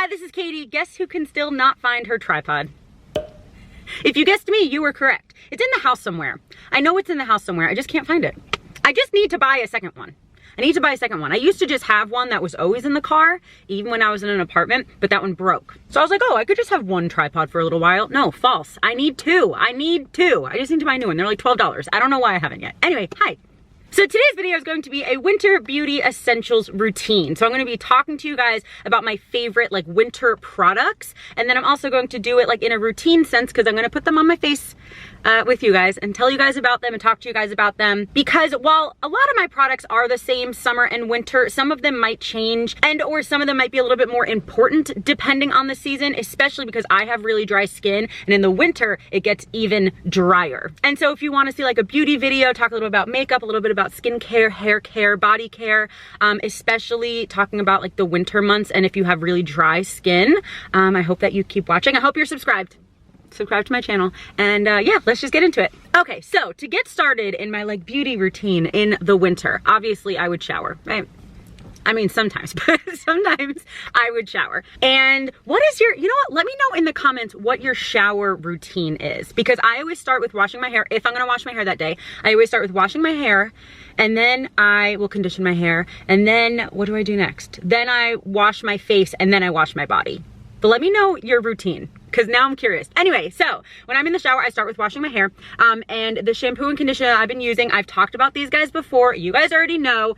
Hi, this is Katie. Guess who can still not find her tripod? If you guessed me, you were correct. It's in the house somewhere. I know it's in the house somewhere. I just can't find it. I just need to buy a second one. I need to buy a second one. I used to just have one that was always in the car, even when I was in an apartment, but that one broke. So I was like, oh, I could just have one tripod for a little while. No, false. I need two. I need two. I just need to buy a new one. They're like $12. I don't know why I haven't yet. Anyway, hi. So today's video is going to be a winter beauty essentials routine. So I'm going to be talking to you guys about my favorite like winter products. And then I'm also going to do it like in a routine sense because I'm going to put them on my face with you guys and tell you guys about them and talk to you guys about them. Because while a lot of my products are the same summer and winter, some of them might change and or some of them might be a little bit more important depending on the season, especially because I have really dry skin and in the winter it gets even drier. And so if you want to see like a beauty video, talk a little about makeup, a little bit about skincare, hair care, body care, especially talking about like the winter months and if you have really dry skin, I hope that you keep watching. I hope you're subscribed. Subscribe to my channel and yeah, let's just get into it. Okay, so to get started in my like beauty routine in the winter, obviously I would shower, right? I mean, sometimes, but sometimes I would shower. And what is your, you know what? Let me know in the comments what your shower routine is, because I always start with washing my hair. If I'm gonna wash my hair that day, I always start with washing my hair and then I will condition my hair. And then what do I do next? Then I wash my face and then I wash my body. But let me know your routine, because now I'm curious. Anyway, so when I'm in the shower, I start with washing my hair. And the shampoo and conditioner I've been using, I've talked about these guys before. You guys already know.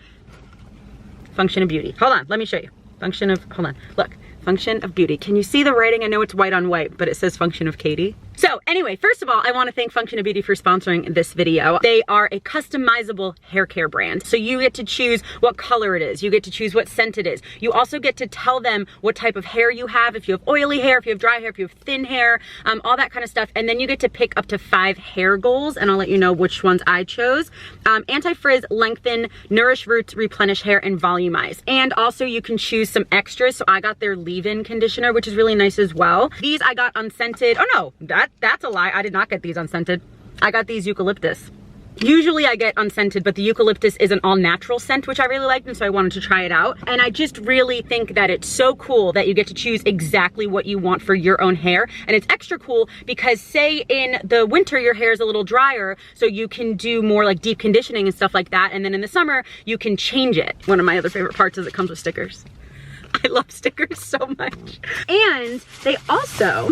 Function of Beauty. Hold on, let me show you. Function of, hold on, look. Function of Beauty. Can you see the writing? I know it's white on white, but it says Function of Katie. So anyway, first of all, I want to thank Function of Beauty for sponsoring this video. They are a customizable hair care brand. So you get to choose what color it is. You get to choose what scent it is. You also get to tell them what type of hair you have, if you have oily hair, if you have dry hair, if you have thin hair, all that kind of stuff. And then you get to pick up to 5 hair goals, and I'll let you know which ones I chose. Anti-frizz, lengthen, nourish roots, replenish hair, and volumize. And also you can choose some extras. So I got their leave-in conditioner, which is really nice as well. These I got unscented. Oh no, that's a lie. I did not get these unscented. I got these eucalyptus. Usually I get unscented, but the eucalyptus is an all-natural scent, which I really liked, and so I wanted to try it out. And I just really think that it's so cool that you get to choose exactly what you want for your own hair. And it's extra cool because say in the winter your hair is a little drier, so you can do more like deep conditioning and stuff like that. And then in the summer, you can change it. One of my other favorite parts is it comes with stickers. I love stickers so much. And they also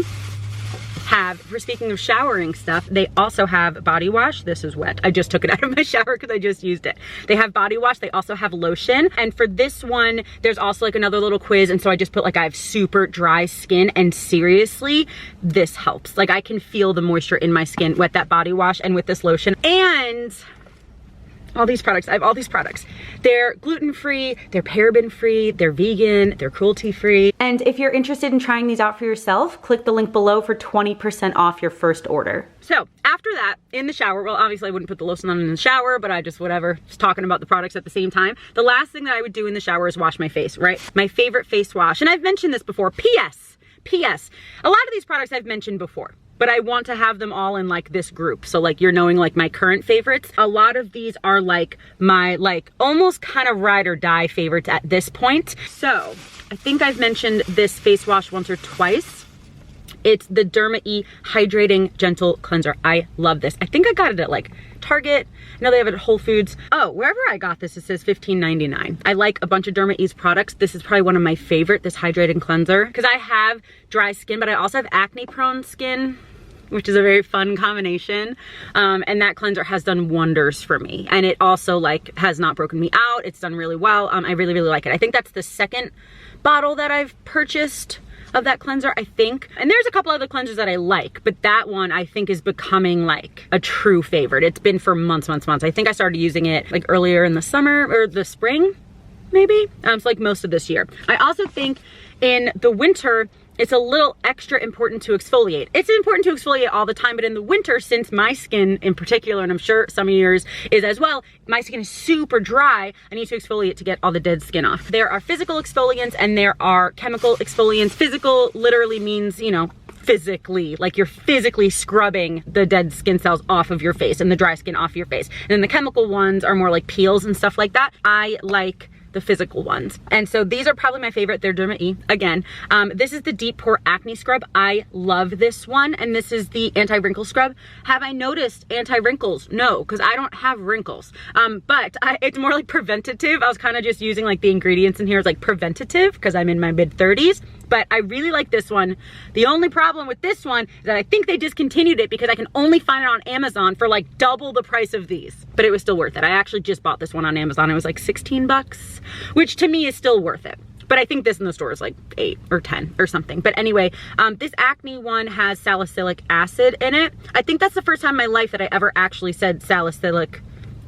have, for speaking of showering stuff, they also have body wash. This is wet. I just took it out of my shower because I just used it. They have body wash. They also have lotion. And for this one, there's also like another little quiz. And so I just put like, I have super dry skin, and seriously, this helps. Like I can feel the moisture in my skin with that body wash and with this lotion. And all these products, I have all these products. They're gluten-free, they're paraben-free, they're vegan, they're cruelty-free. And if you're interested in trying these out for yourself, click the link below for 20% off your first order. So after that, in the shower, well, obviously I wouldn't put the lotion on in the shower, but I just whatever, just talking about the products at the same time. The last thing that I would do in the shower is wash my face, right? My favorite face wash, and I've mentioned this before, P.S. A lot of these products I've mentioned before, but I want to have them all in like this group. So like you're knowing like my current favorites. A lot of these are like my like almost kind of ride or die favorites at this point. So I think I've mentioned this face wash once or twice. It's the Derma E Hydrating Gentle Cleanser. I love this. I think I got it at like Target. I know they have it at Whole Foods. Oh, wherever I got this, it says $15.99. I like a bunch of Derma E's products. This is probably one of my favorite, this hydrating cleanser, because I have dry skin, but I also have acne prone skin, which is a very fun combination. And that cleanser has done wonders for me. And it also like has not broken me out. It's done really well. I really, really like it. I think that's the second bottle that I've purchased of that cleanser, I think. And there's a couple other cleansers that I like, but that one I think is becoming like a true favorite. It's been for months. I think I started using it like earlier in the summer or the spring, maybe. So like most of this year. I also think in the winter, it's a little extra important to exfoliate. It's important to exfoliate all the time, but in the winter, since my skin in particular, and I'm sure some of yours is as well, my skin is super dry, I need to exfoliate to get all the dead skin off. There are physical exfoliants and there are chemical exfoliants. Physical literally means, you know, physically, like you're physically scrubbing the dead skin cells off of your face and the dry skin off your face. And then the chemical ones are more like peels and stuff like that. I like the physical ones. And so these are probably my favorite. They're Derma E again. This is the Deep Pore Acne Scrub. I love this one. And this is the anti-wrinkle scrub. Have I noticed anti-wrinkles? No, because I don't have wrinkles. But it's more like preventative. I was kind of just using like the ingredients in here as like preventative because I'm in my mid-30s. But I really like this one. The only problem with this one is that I think they discontinued it because I can only find it on Amazon for like double the price of these. But it was still worth it. I actually just bought this one on Amazon. It was like 16 bucks, which to me is still worth it. But I think this in the store is like 8 or 10 or something. But anyway, this acne one has salicylic acid in it. I think that's the first time in my life that I ever actually said salicylic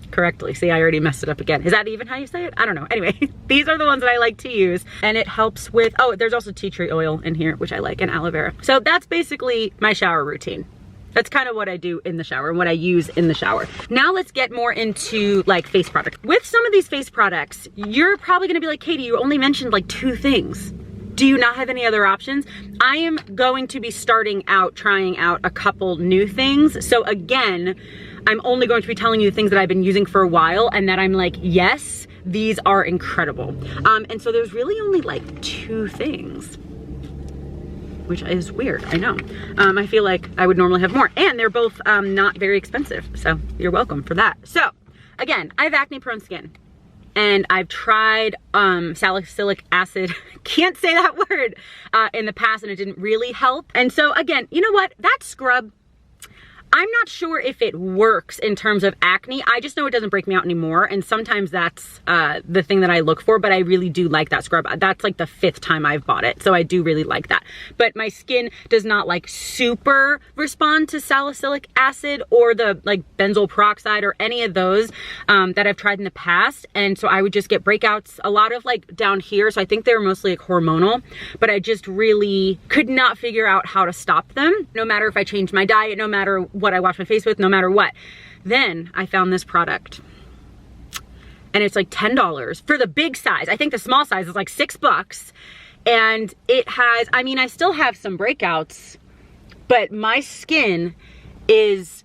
correctly. See, I already messed it up again. Is that even how you say it? I don't know. Anyway, these are the ones that I like to use, and it helps with, oh, there's also tea tree oil in here, which I like, and aloe vera. So that's basically my shower routine. That's kind of what I do in the shower and what I use in the shower. Now let's get more into like face products. With some of these face products, you're probably gonna be like, Katie, you only mentioned like 2 things. Do you not have any other options? I am going to be starting out trying out a couple new things. So again, I'm only going to be telling you the things that I've been using for a while and that I'm like, yes, these are incredible. And so there's really only like 2 things, which is weird, I know. I feel like I would normally have more, and they're both not very expensive. So you're welcome for that. So again, I have acne prone skin. And I've tried salicylic acid, can't say that word, in the past, and it didn't really help. And so again, you know what? That scrub, I'm not sure if it works in terms of acne. I just know it doesn't break me out anymore. And sometimes that's the thing that I look for, but I really do like that scrub. That's like the 5th time I've bought it. So I do really like that. But my skin does not like super respond to salicylic acid or the like benzoyl peroxide or any of those that I've tried in the past. And so I would just get breakouts, a lot of like down here. So I think they were mostly like hormonal, but I just really could not figure out how to stop them. No matter if I changed my diet, no matter what I wash my face with, no matter what. Then I found this product and it's like $10 for the big size. I think the small size is like $6, and it has, I mean, I still have some breakouts, but my skin is,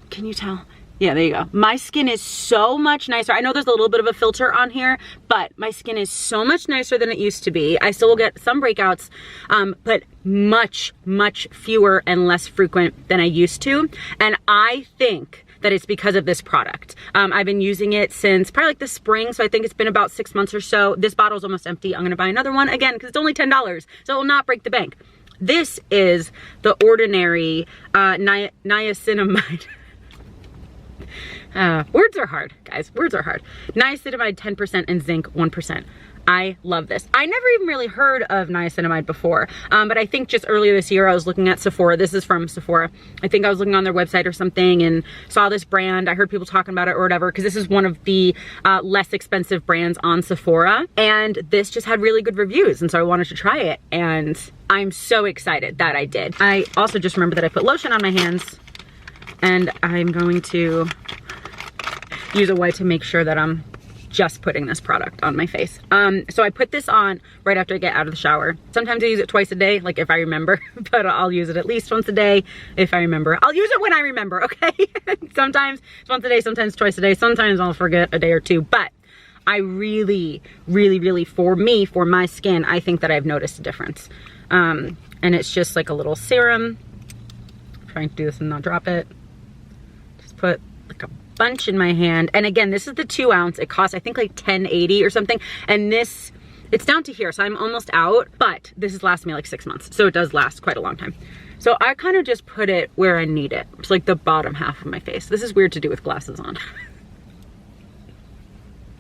can you tell? Yeah, there you go. My skin is so much nicer. I know there's a little bit of a filter on here, but my skin is so much nicer than it used to be. I still will get some breakouts, but much, much fewer and less frequent than I used to. And I think that it's because of this product. I've been using it since probably like the spring, so I think it's been about 6 months or so. This bottle's almost empty. I'm gonna buy another one again because it's only $10, so it will not break the bank. This is the Ordinary Niacinamide. Words are hard, guys. Words are hard. Niacinamide 10% and zinc 1%. I love this. I never even really heard of niacinamide before, but I think just earlier this year I was looking at Sephora. This is from Sephora. I think I was looking on their website or something and saw this brand. I heard people talking about it or whatever, because this is one of the less expensive brands on Sephora, and this just had really good reviews, and so I wanted to try it, and I'm so excited that I did. I also just remember that I put lotion on my hands, and I'm going to use a wipe to make sure that I'm just putting this product on my face. So I put this on right after I get out of the shower. Sometimes I use it twice a day, like if I remember, but I'll use it at least once a day if I remember. I'll use it when I remember, okay? Sometimes it's once a day, sometimes twice a day, sometimes I'll forget a day or two, but I really, for me, for my skin, I think that I've noticed a difference. And it's just like a little serum. I'm trying to do this and not drop it. Just put like a bunch in my hand, and again, this is the 2 ounce. It costs I think like $10.80 or something, and this, it's down to here, so I'm almost out, but this has lasted me like 6 months, so it does last quite a long time. So I kind of just put it where I need it. It's like the bottom half of my face. This is weird to do with glasses on.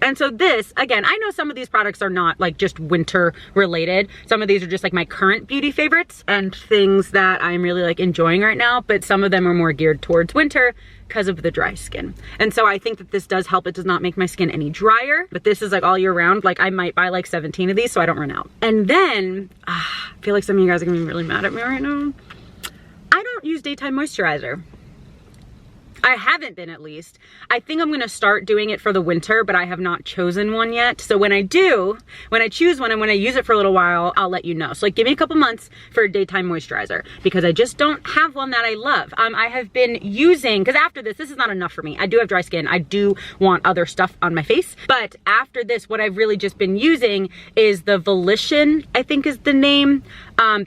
And so this, again, I know some of these products are not like just winter related. Some of these are just like my current beauty favorites and things that I'm really like enjoying right now, but some of them are more geared towards winter because of the dry skin. And so I think that this does help. It does not make my skin any drier, but this is like all year round. Like I might buy like 17 of these so I don't run out. And then, I feel like some of you guys are gonna be really mad at me right now. I don't use daytime moisturizer. I haven't been, at least. I think I'm gonna start doing it for the winter, but I have not chosen one yet. So when I do, when I choose one and when I use it for a little while, I'll let you know. So like give me a couple months for a daytime moisturizer because I just don't have one that I love. I have been using, because after this is not enough for me. I do have dry skin. I do want other stuff on my face. But after this, what I've really just been using is the Volition, I think is the name.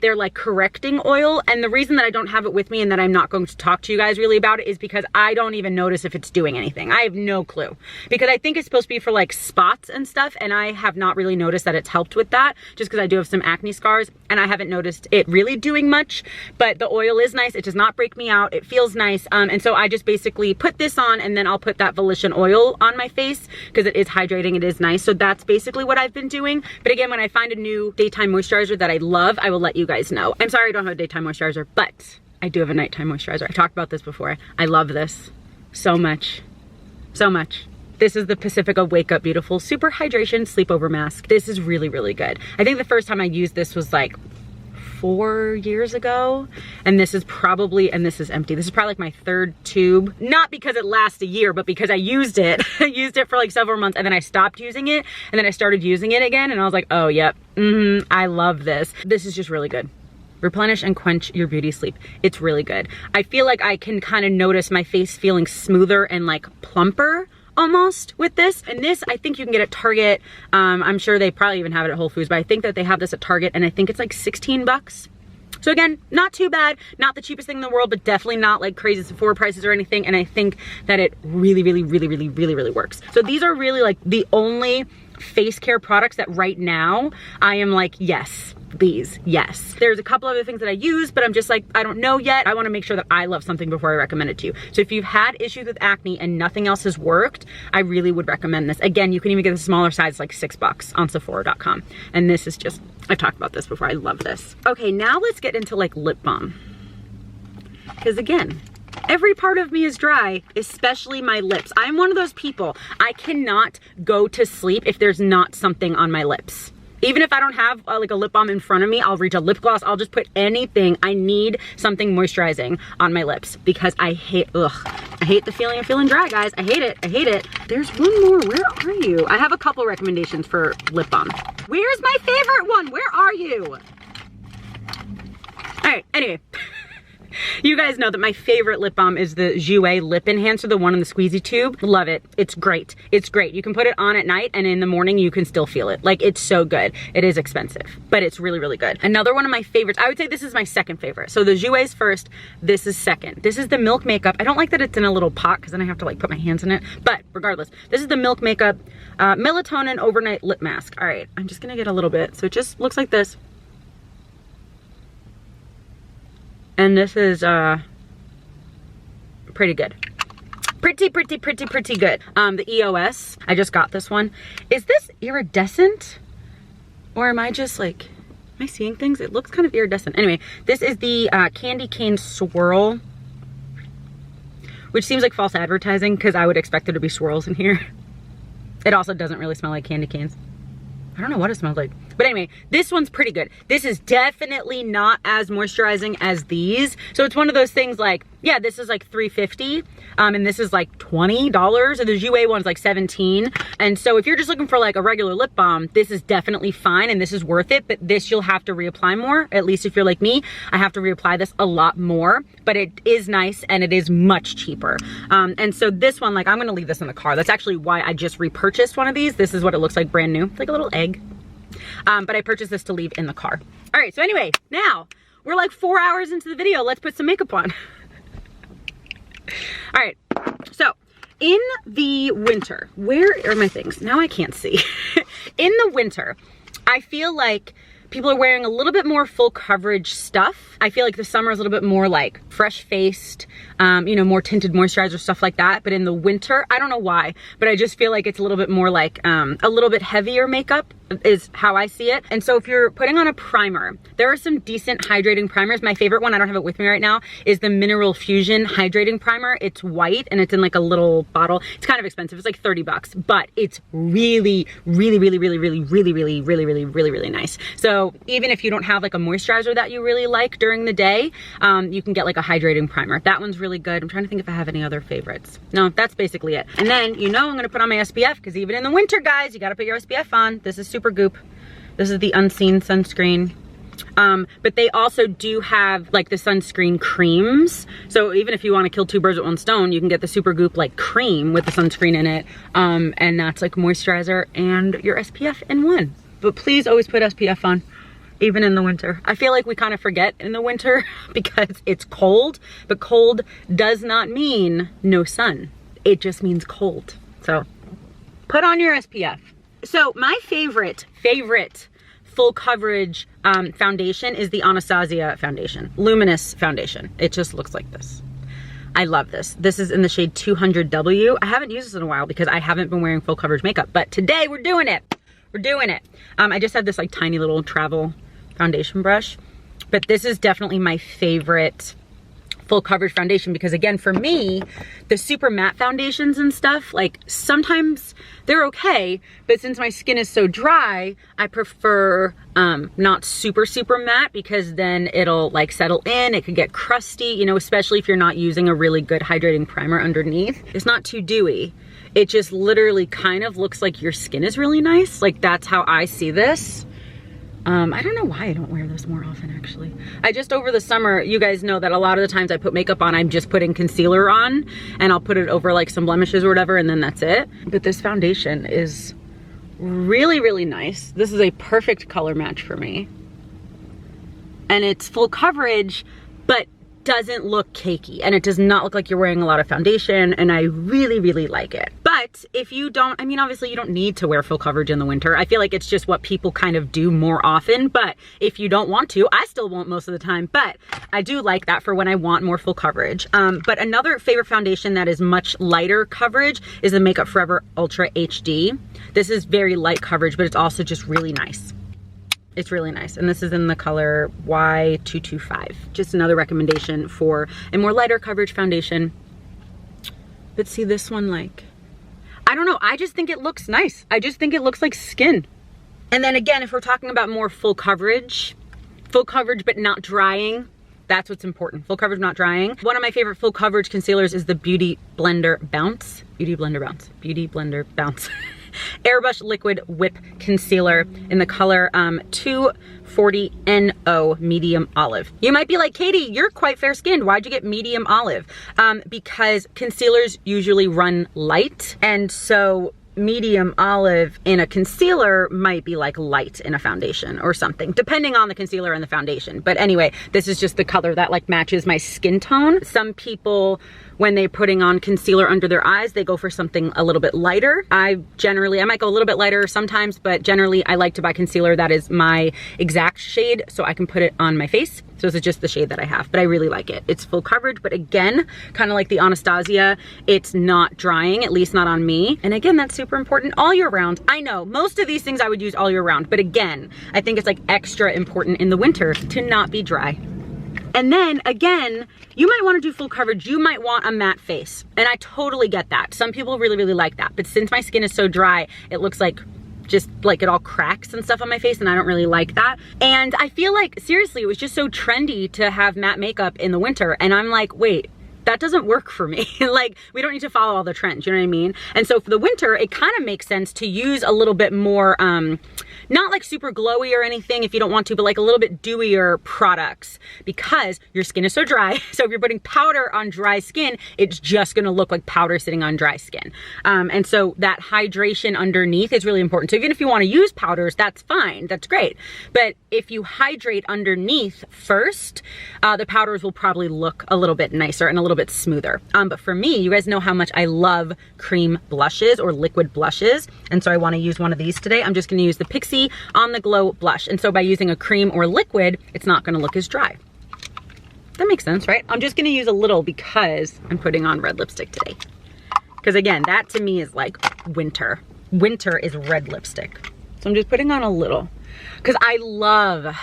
They're like correcting oil. And the reason that I don't have it with me and that I'm not going to talk to you guys really about it is because I don't even notice if it's doing anything. I have no clue because I think it's supposed to be for like spots and stuff. And I have not really noticed that it's helped with that just because I do have some acne scars and I haven't noticed it really doing much, but the oil is nice. It does not break me out. It feels nice. And so I just basically put this on and then I'll put that Volition oil on my face because it is hydrating. It is nice. So that's basically what I've been doing. But again, when I find a new daytime moisturizer that I love, I will let you guys know. I'm sorry I don't have a daytime moisturizer, but I do have a nighttime moisturizer. I've talked about this before. I love this so much, so much. This is the Pacifica Wake Up Beautiful Super Hydration Sleepover Mask. This is really, really good. I think the first time I used this was like 4 years ago, and this is probably, and this is empty. This is probably like my third tube. Not because it lasts a year, but because I used it. I used it for like several months and then I stopped using it and then I started using it again and I was like, oh, yep, I love this. This is just really good. Replenish and quench your beauty sleep. It's really good. I feel like I can kind of notice my face feeling smoother and like plumper almost with this. And this, I think you can get at Target. I'm sure they probably even have it at Whole Foods, but I think that they have this at Target and I think it's like 16 bucks. So again, not too bad, not the cheapest thing in the world, but definitely not like crazy Sephora prices or anything. And I think that it really, really, really, really, really, really works. So these are really like the only face care products that right now I am like, yes, these, yes. There's a couple other things that I use, but I'm just like, I don't know yet. I want to make sure that I love something before I recommend it to you. So if you've had issues with acne and nothing else has worked, I really would recommend this. Again, you can even get a smaller size, like $6 on Sephora.com. And this is just, I've talked about this before. I love this. Okay, now let's get into like lip balm. Because again, every part of me is dry, especially my lips. I'm one of those people, I cannot go to sleep if there's not something on my lips. Even if I don't have like a lip balm in front of me, I'll reach a lip gloss, I'll just put anything. I need something moisturizing on my lips because I hate, I hate the feeling of feeling dry, guys. I hate it, I hate it. There's one more, where are you? I have a couple recommendations for lip balm. Where's my favorite one? Where are you? All right, anyway. You guys know that my favorite lip balm is the Jouer Lip Enhancer, the one in the squeezy tube. Love it. It's great. It's great. You can put it on at night and in the morning you can still feel it. Like, it's so good. It is expensive, but it's really, really good. Another one of my favorites, I would say this is my second favorite. So the Jouer's first, this is second. This is the Milk Makeup. I don't like that it's in a little pot because then I have to like put my hands in it. But regardless, this is the Milk Makeup Melatonin Overnight Lip Mask. All right, I'm just gonna get a little bit. So it just looks like this. And this is pretty good. Pretty good. The EOS, I just got this one. Is this iridescent? Or am I just like, am I seeing things? It looks kind of iridescent. Anyway, this is the Candy Cane Swirl, which seems like false advertising because I would expect there to be swirls in here. It also doesn't really smell like candy canes. I don't know what it smells like. But anyway, this one's pretty good. This is definitely not as moisturizing as these. So it's one of those things like, yeah, this is like $3.50, and this is like $20, and the Jouer one's like $17. And so if you're just looking for like a regular lip balm, this is definitely fine and this is worth it, but this you'll have to reapply more. At least if you're like me, I have to reapply this a lot more, but it is nice and it is much cheaper. And so this one, like, I'm gonna leave this in the car. That's actually why I just repurchased one of these. This is what it looks like brand new. It's like a little egg. But I purchased this to leave in the car. All right, so anyway, now we're like 4 hours into the video. Let's put some makeup on. All right, so in the winter, where are my things? Now I can't see. In the winter, I feel like people are wearing a little bit more full coverage stuff. I feel like the summer is a little bit more like fresh faced, you know, more tinted moisturizer, stuff like that. But in the winter, I don't know why, but I just feel like it's a little bit more like a little bit heavier makeup. is how I see it. And so if you're putting on a primer, there are some decent hydrating primers. My favorite one, I don't have it with me right now, is the Mineral Fusion Hydrating Primer. It's white and it's in like a little bottle. It's kind of expensive. It's like 30 bucks, but it's really nice. So even if you don't have like a moisturizer that you really like during the day, you can get like a hydrating primer. That one's really good. I'm trying to think if I have any other favorites. No, that's basically it. And then, you know, I'm gonna put on my SPF because even in the winter, guys, you gotta put your SPF on. This is Supergoop. This is the Unseen sunscreen. But they also do have like the sunscreen creams. So even if you want to kill two birds with one stone, you can get the Supergoop like cream with the sunscreen in it. And that's like moisturizer and your SPF in one. But please always put SPF on, even in the winter. I feel like we kind of forget in the winter because it's cold, but cold does not mean no sun. It just means cold. So put on your SPF. So my favorite full coverage foundation is the Anastasia foundation, Luminous foundation. It just looks like this. I love this. This is in the shade 200W. I haven't used this in a while because I haven't been wearing full coverage makeup, but today we're doing it. We're doing it. I just have this like tiny little travel foundation brush, but this is definitely my favorite full coverage foundation because again, for me, the super matte foundations and stuff, like sometimes they're okay, but since my skin is so dry, I prefer not super matte because then it'll like settle in, it could get crusty, you know, especially if you're not using a really good hydrating primer underneath. It's not too dewy. It just literally kind of looks like your skin is really nice. Like that's how I see this. I don't know why I don't wear this more often actually. I just over the summer, you guys know that a lot of the times I put makeup on, I'm just putting concealer on and I'll put it over like some blemishes or whatever and then that's it. But this foundation is really nice. This is a perfect color match for me. And it's full coverage, but doesn't look cakey and it does not look like you're wearing a lot of foundation and I really like it. But if you don't, I mean obviously you don't need to wear full coverage in the winter. I feel like it's just what people kind of do more often, but if you don't want to, I still won't most of the time, but I do like that for when I want more full coverage. But another favorite foundation that is much lighter coverage is the Makeup Forever Ultra HD. This is very light coverage, but it's also just really nice. It's really nice. And this is in the color Y225. Just another recommendation for a more lighter coverage foundation. But see this one, like, I don't know. I just think it looks nice. I just think it looks like skin. And then again, if we're talking about more full coverage but not drying, that's what's important. Full coverage, not drying. One of my favorite full coverage concealers is the Beauty Blender Bounce. Airbrush Liquid Whip Concealer in the color 240NO Medium Olive. You might be like, Katie, you're quite fair skinned. Why'd you get medium olive? Because concealers usually run light, and so medium olive in a concealer might be like light in a foundation or something, depending on the concealer and the foundation. But anyway, this is just the color that like matches my skin tone. Some people, when they're putting on concealer under their eyes, they go for something a little bit lighter. I might go a little bit lighter sometimes, but generally I like to buy concealer that is my exact shade so I can put it on my face. So this is just the shade that I have, but I really like it. It's full coverage, but again, kind of like the Anastasia, it's not drying, at least not on me. And again, that's super important all year round. I know most of these things I would use all year round, but again, I think it's like extra important in the winter to not be dry. And then again, you might want to do full coverage. You might want a matte face. And I totally get that. Some people really like that. But since my skin is so dry, it looks like just like it all cracks and stuff on my face and I don't really like that. And I feel like, seriously, it was just so trendy to have matte makeup in the winter. And I'm like, wait, that doesn't work for me. Like, we don't need to follow all the trends, you know what I mean? And so for the winter, it kind of makes sense to use a little bit more, not like super glowy or anything if you don't want to, but like a little bit dewier products because your skin is so dry. So if you're putting powder on dry skin, it's just gonna look like powder sitting on dry skin. And so that hydration underneath is really important. So even if you wanna use powders, that's fine, that's great. But if you hydrate underneath first, the powders will probably look a little bit nicer and a little bit smoother. But for me, you guys know how much I love cream blushes or liquid blushes. And so I wanna use one of these today. I'm just gonna use the Pixi On the Glow blush. And so by using a cream or liquid, it's not gonna look as dry. That makes sense, right? I'm just gonna use a little because I'm putting on red lipstick today. Because again, that to me is like winter. Winter is red lipstick. So I'm just putting on a little because I love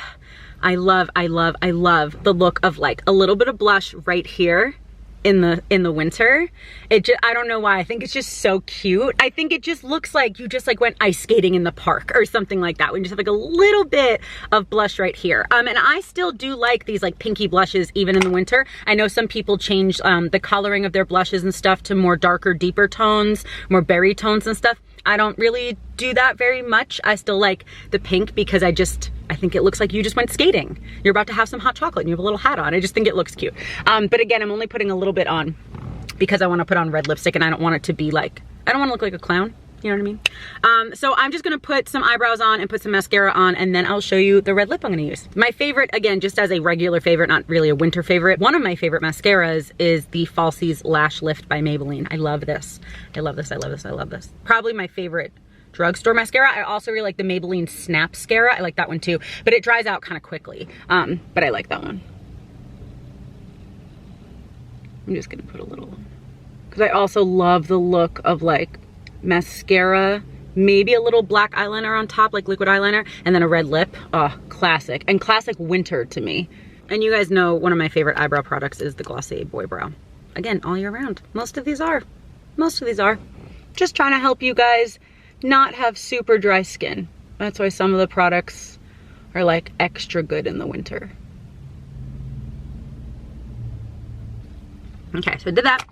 the look of like a little bit of blush right here in the winter. I don't know why, I think it's just so cute. I think it just looks like you just like went ice skating in the park or something like that when you just have like a little bit of blush right here. And I still do like these like pinky blushes even in the winter. I know some people change the coloring of their blushes and stuff to more darker, deeper tones, more berry tones and stuff. I don't really do that very much. I still like the pink because I think it looks like you just went skating. You're about to have some hot chocolate and you have a little hat on. I just think it looks cute. But again, I'm only putting a little bit on because I want to put on red lipstick and I don't want it to be like, I don't want to look like a clown. You know what I mean? So I'm just gonna put some eyebrows on and put some mascara on, and then I'll show you the red lip I'm gonna use. My favorite, again, just as a regular favorite, not really a winter favorite, one of my favorite mascaras is the Falsies Lash Lift by Maybelline. I love this. I love this, I love this, I love this. Probably my favorite drugstore mascara. I also really like the Maybelline Snapscara. I like that one too, but it dries out kind of quickly. But I like that one. I'm just gonna put a little, because I also love the look of like mascara, maybe a little black eyeliner on top, like liquid eyeliner, and then a red lip. Oh, classic. And classic winter to me. And you guys know one of my favorite eyebrow products is the Glossier Boy Brow. Again, all year round. Most of these are. Most of these are. Just trying to help you guys not have super dry skin. That's why some of the products are like extra good in the winter. Okay, so I did that.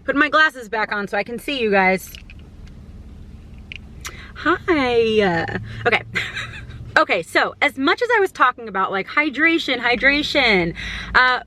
Put my glasses back on so I can see you guys. Hi. Okay. Okay, so as much as I was talking about like hydration,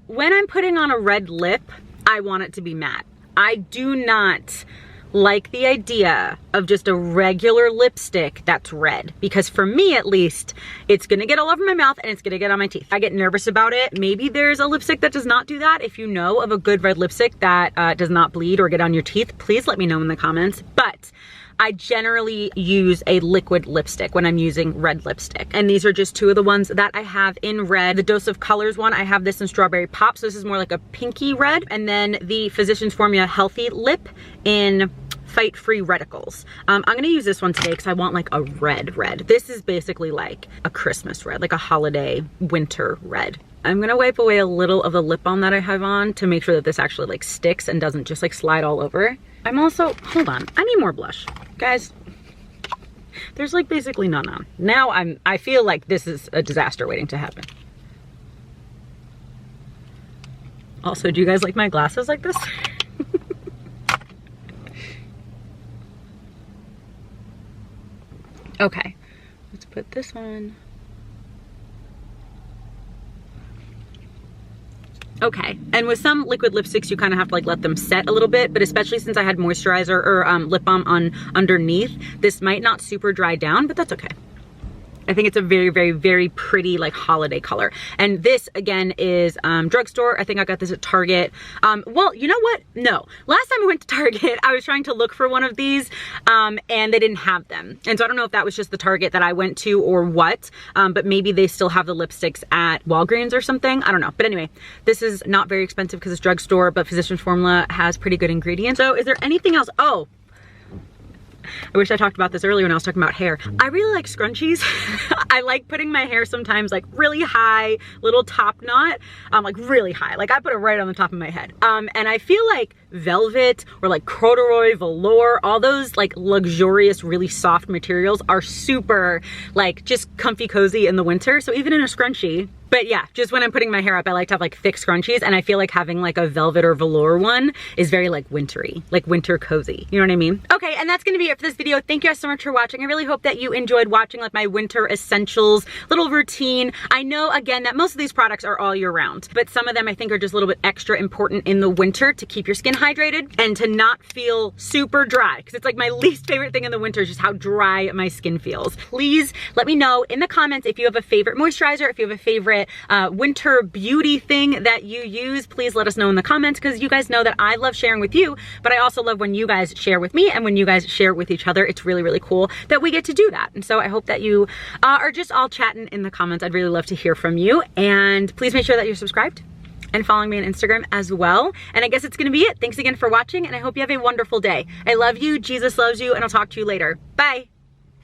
when I'm putting on a red lip, I want it to be matte. I do not like the idea of just a regular lipstick that's red, because for me at least, it's gonna get all over my mouth and it's gonna get on my teeth. I get nervous about it. Maybe there's a lipstick that does not do that. If you know of a good red lipstick that does not bleed or get on your teeth, please let me know in the comments. But I generally use a liquid lipstick when I'm using red lipstick. And these are just two of the ones that I have in red. The Dose of Colors one, I have this in Strawberry Pop, so this is more like a pinky red. And then the Physicians Formula Healthy Lip in Fight Free Red-icals. I'm gonna use this one today because I want like a red. This is basically like a Christmas red, like a holiday winter red. I'm gonna wipe away a little of the lip balm that I have on to make sure that this actually like sticks and doesn't just like slide all over. I'm also, hold on, I need more blush. Guys, there's like basically none on. Now I feel like this is a disaster waiting to happen. Also, do you guys like my glasses like this? Okay, let's put this on. Okay, and with some liquid lipsticks, you kind of have to like let them set a little bit, but especially since I had moisturizer or lip balm on underneath, this might not super dry down, but that's okay. I think it's a very pretty like holiday color. And this again is drugstore. I think I got this at Target. Well, you know what? No. Last time I went to Target, I was trying to look for one of these and they didn't have them. And so I don't know if that was just the Target that I went to or what, but maybe they still have the lipsticks at Walgreens or something. I don't know. But anyway, this is not very expensive because it's drugstore, but Physicians Formula has pretty good ingredients. So is there anything else? Oh, I wish I talked about this earlier when I was talking about hair. I really like scrunchies. I like putting my hair sometimes like really high, little top knot, like really high. Like I put it right on the top of my head. And I feel like velvet or like corduroy, velour, all those like luxurious, really soft materials are super like just comfy cozy in the winter. So even in a scrunchie, but yeah, just when I'm putting my hair up, I like to have like thick scrunchies, and I feel like having like a velvet or velour one is very like wintry, like winter cozy. You know what I mean? Okay, and that's gonna be it for this video. Thank you guys so much for watching. I really hope that you enjoyed watching like my winter essentials little routine. I know again that most of these products are all year round, but some of them I think are just a little bit extra important in the winter to keep your skin hydrated and to not feel super dry, because it's like my least favorite thing in the winter is just how dry my skin feels. Please let me know in the comments if you have a favorite moisturizer, if you have a favorite winter beauty thing that you use. Please let us know in the comments, because you guys know that I love sharing with you, but I also love when you guys share with me and when you guys share with each other. It's really cool that we get to do that. And so I hope that you are just all chatting in the comments. I'd really love to hear from you, and please make sure that you're subscribed and following me on Instagram as well. And I guess it's gonna be it. Thanks again for watching, and I hope you have a wonderful day. I love you, Jesus loves you, and I'll talk to you later. Bye.